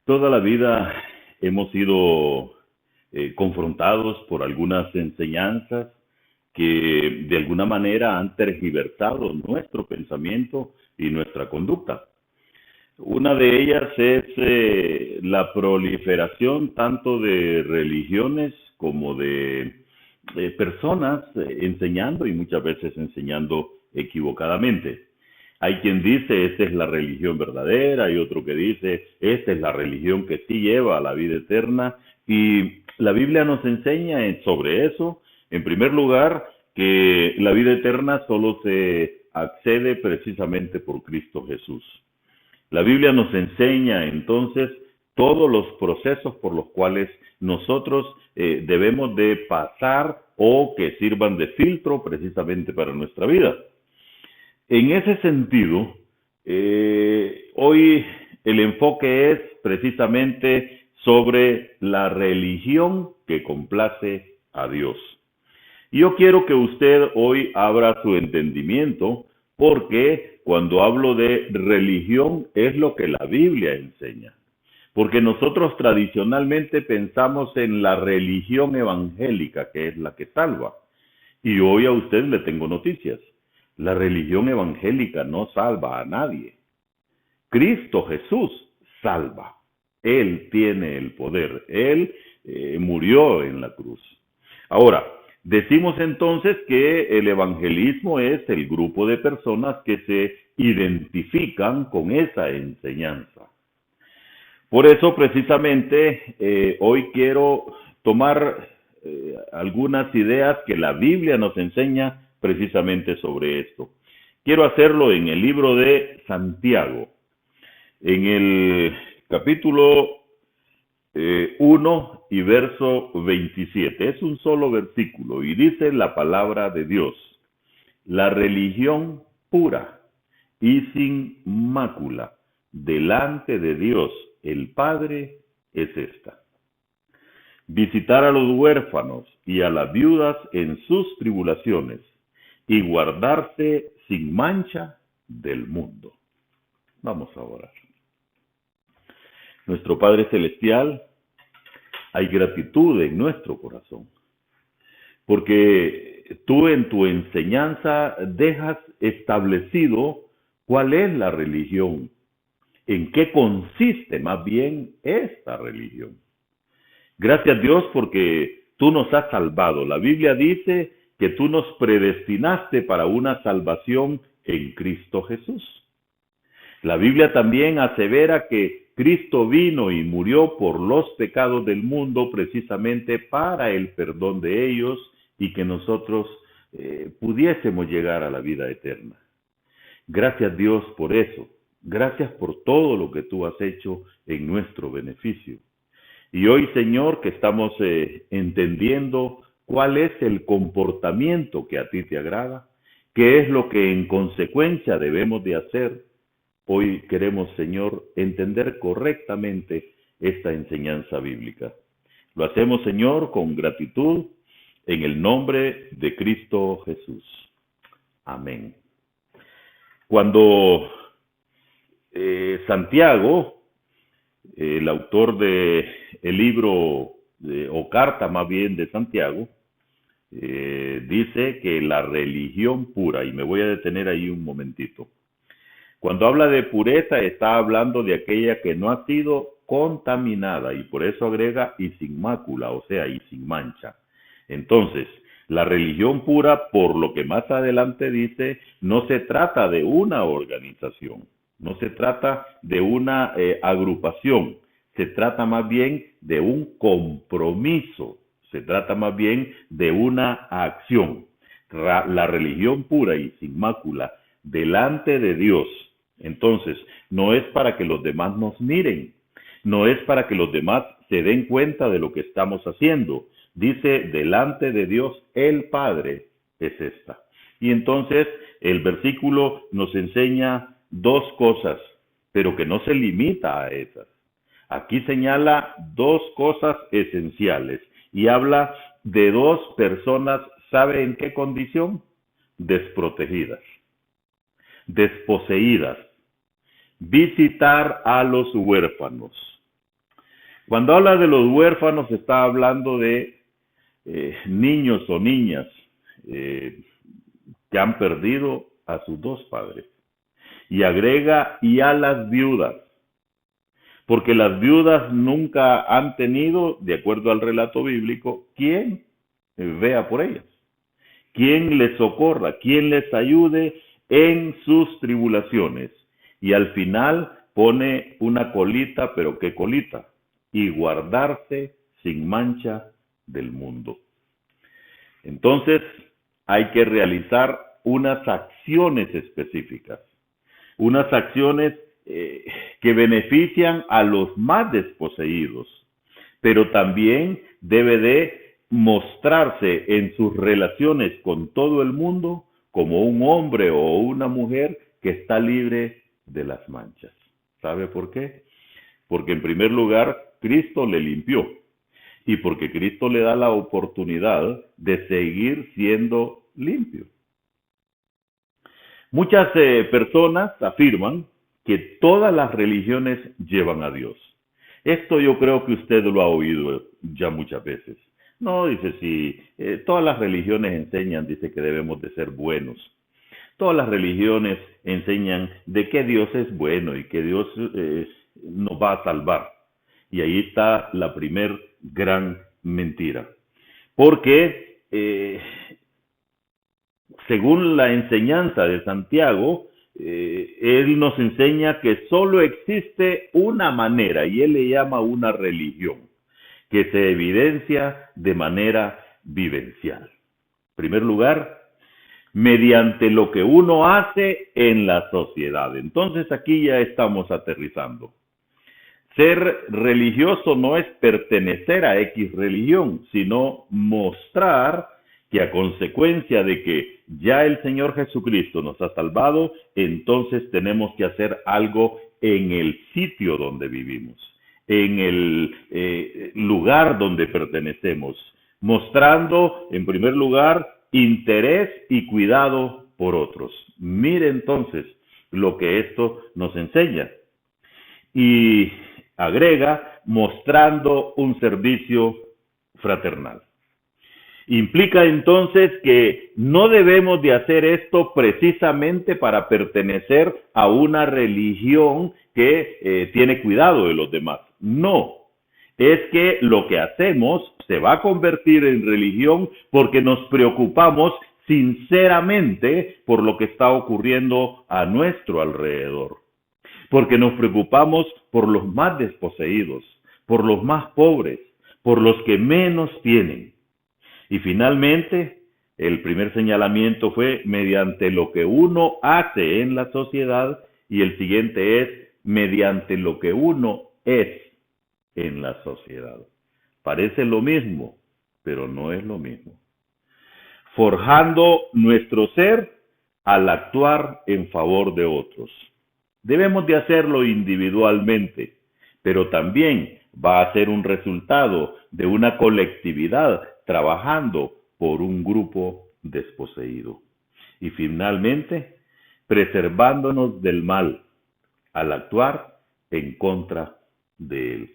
Toda la vida hemos sido confrontados por algunas enseñanzas que de alguna manera han tergiversado nuestro pensamiento y nuestra conducta. Una de ellas es la proliferación tanto de religiones como de personas enseñando y muchas veces enseñando equivocadamente. Hay quien dice, esta es la religión verdadera, y otro que dice, esta es la religión que sí lleva a la vida eterna. Y la Biblia nos enseña sobre eso, en primer lugar, que la vida eterna solo se accede precisamente por Cristo Jesús. La Biblia nos enseña entonces todos los procesos por los cuales nosotros debemos de pasar o que sirvan de filtro precisamente para nuestra vida. En ese sentido, hoy el enfoque es precisamente sobre la religión que complace a Dios. Yo quiero que usted hoy abra su entendimiento porque cuando hablo de religión es lo que la Biblia enseña. Porque nosotros tradicionalmente pensamos en la religión evangélica, que es la que salva. Y hoy a usted le tengo noticias. La religión evangélica no salva a nadie. Cristo Jesús salva. Él tiene el poder. Él murió en la cruz. Ahora, decimos entonces que el evangelismo es el grupo de personas que se identifican con esa enseñanza. Por eso, precisamente, hoy quiero tomar algunas ideas que la Biblia nos enseña precisamente sobre esto. Quiero hacerlo en el libro de Santiago, en el capítulo 1 y verso 27. Es un solo versículo y dice la palabra de Dios: la religión pura y sin mácula delante de Dios el Padre es esta: visitar a los huérfanos y a las viudas en sus tribulaciones, y guardarse sin mancha del mundo. Vamos a orar. Nuestro Padre Celestial, hay gratitud en nuestro corazón, porque tú en tu enseñanza dejas establecido cuál es la religión, en qué consiste más bien esta religión. Gracias Dios porque tú nos has salvado. La Biblia dice que tú nos predestinaste para una salvación en Cristo Jesús. La Biblia también asevera que Cristo vino y murió por los pecados del mundo precisamente para el perdón de ellos y que nosotros pudiésemos llegar a la vida eterna. Gracias Dios por eso. Gracias por todo lo que tú has hecho en nuestro beneficio. Y hoy, Señor, que estamos entendiendo cuál es el comportamiento que a ti te agrada, qué es lo que en consecuencia debemos de hacer, hoy queremos, Señor, entender correctamente esta enseñanza bíblica. Lo hacemos, Señor, con gratitud en el nombre de Cristo Jesús. Amén. Cuando Santiago, el autor de el libro o carta más bien de Santiago, dice que la religión pura, y me voy a detener ahí un momentito. Cuando habla de pureza está hablando de aquella que no ha sido contaminada y por eso agrega y sin mácula, o sea, y sin mancha. Entonces, la religión pura, por lo que más adelante dice, no se trata de una organización. No se trata de una agrupación, se trata más bien de un compromiso, se trata más bien de una acción. La religión pura y sin mácula delante de Dios, entonces, no es para que los demás nos miren, no es para que los demás se den cuenta de lo que estamos haciendo. Dice, delante de Dios el Padre es esta. Y entonces el versículo nos enseña dos cosas, pero que no se limita a esas. Aquí señala dos cosas esenciales y habla de dos personas, ¿sabe en qué condición? Desprotegidas, desposeídas. Visitar a los huérfanos. Cuando habla de los huérfanos, está hablando de niños o niñas eh, que han perdido a sus dos padres. Y agrega, y a las viudas, porque las viudas nunca han tenido, de acuerdo al relato bíblico, quien vea por ellas, quien les socorra, quien les ayude en sus tribulaciones. Y al final pone una colita, pero ¿qué colita? Y guardarse sin mancha del mundo. Entonces, hay que realizar unas acciones específicas, unas acciones que benefician a los más desposeídos, pero también debe de mostrarse en sus relaciones con todo el mundo como un hombre o una mujer que está libre de las manchas. ¿Sabe por qué? Porque en primer lugar, Cristo le limpió y porque Cristo le da la oportunidad de seguir siendo limpio. Muchas personas afirman que todas las religiones llevan a Dios. Esto yo creo que usted lo ha oído ya muchas veces. No, dice, si todas las religiones enseñan, dice que debemos de ser buenos. Todas las religiones enseñan de que Dios es bueno y que Dios nos va a salvar. Y ahí está la primer gran mentira. Porque según la enseñanza de Santiago, él nos enseña que solo existe una manera, y él le llama una religión, que se evidencia de manera vivencial. En primer lugar, mediante lo que uno hace en la sociedad. Entonces aquí ya estamos aterrizando. Ser religioso no es pertenecer a X religión, sino mostrar que a consecuencia de que ya el Señor Jesucristo nos ha salvado, entonces tenemos que hacer algo en el sitio donde vivimos, en el lugar donde pertenecemos, mostrando en primer lugar interés y cuidado por otros. Mire entonces lo que esto nos enseña. Y agrega, mostrando un servicio fraternal. Implica entonces que no debemos de hacer esto precisamente para pertenecer a una religión que tiene cuidado de los demás. No, es que lo que hacemos se va a convertir en religión porque nos preocupamos sinceramente por lo que está ocurriendo a nuestro alrededor. Porque nos preocupamos por los más desposeídos, por los más pobres, por los que menos tienen. Y finalmente, el primer señalamiento fue mediante lo que uno hace en la sociedad y el siguiente es mediante lo que uno es en la sociedad. Parece lo mismo, pero no es lo mismo. Forjando nuestro ser al actuar en favor de otros. Debemos de hacerlo individualmente, pero también va a ser un resultado de una colectividad trabajando por un grupo desposeído. Y finalmente, preservándonos del mal al actuar en contra de él.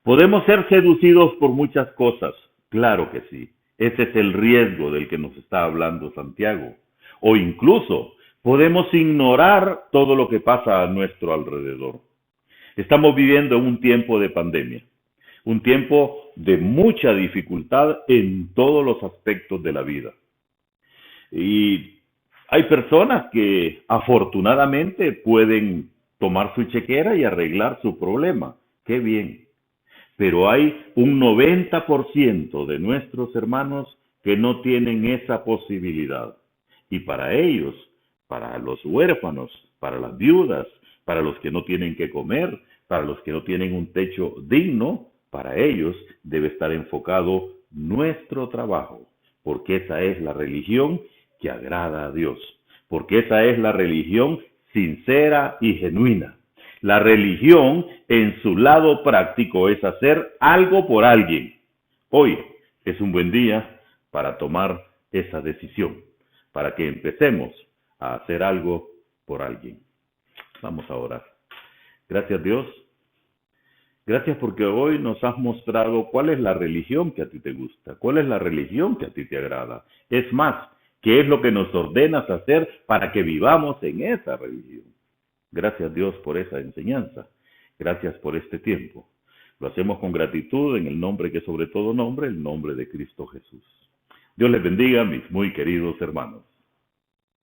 Podemos ser seducidos por muchas cosas, claro que sí. Ese es el riesgo del que nos está hablando Santiago. O incluso podemos ignorar todo lo que pasa a nuestro alrededor. Estamos viviendo en un tiempo de pandemia, un tiempo de mucha dificultad en todos los aspectos de la vida. Y hay personas que afortunadamente pueden tomar su chequera y arreglar su problema. ¡Qué bien! Pero hay un 90% de nuestros hermanos que no tienen esa posibilidad. Y para ellos, para los huérfanos, para las viudas, para los que no tienen que comer, para los que no tienen un techo digno, para ellos debe estar enfocado nuestro trabajo, porque esa es la religión que agrada a Dios, porque esa es la religión sincera y genuina. La religión en su lado práctico es hacer algo por alguien. Hoy es un buen día para tomar esa decisión, para que empecemos a hacer algo por alguien. Vamos a orar. Gracias Dios Gracias porque hoy nos has mostrado cuál es la religión que a ti te gusta, cuál es la religión que a ti te agrada. Es más, qué es lo que nos ordenas hacer para que vivamos en esa religión. Gracias Dios por esa enseñanza. Gracias por este tiempo. Lo hacemos con gratitud en el nombre que sobre todo nombre, el nombre de Cristo Jesús. Dios les bendiga, mis muy queridos hermanos.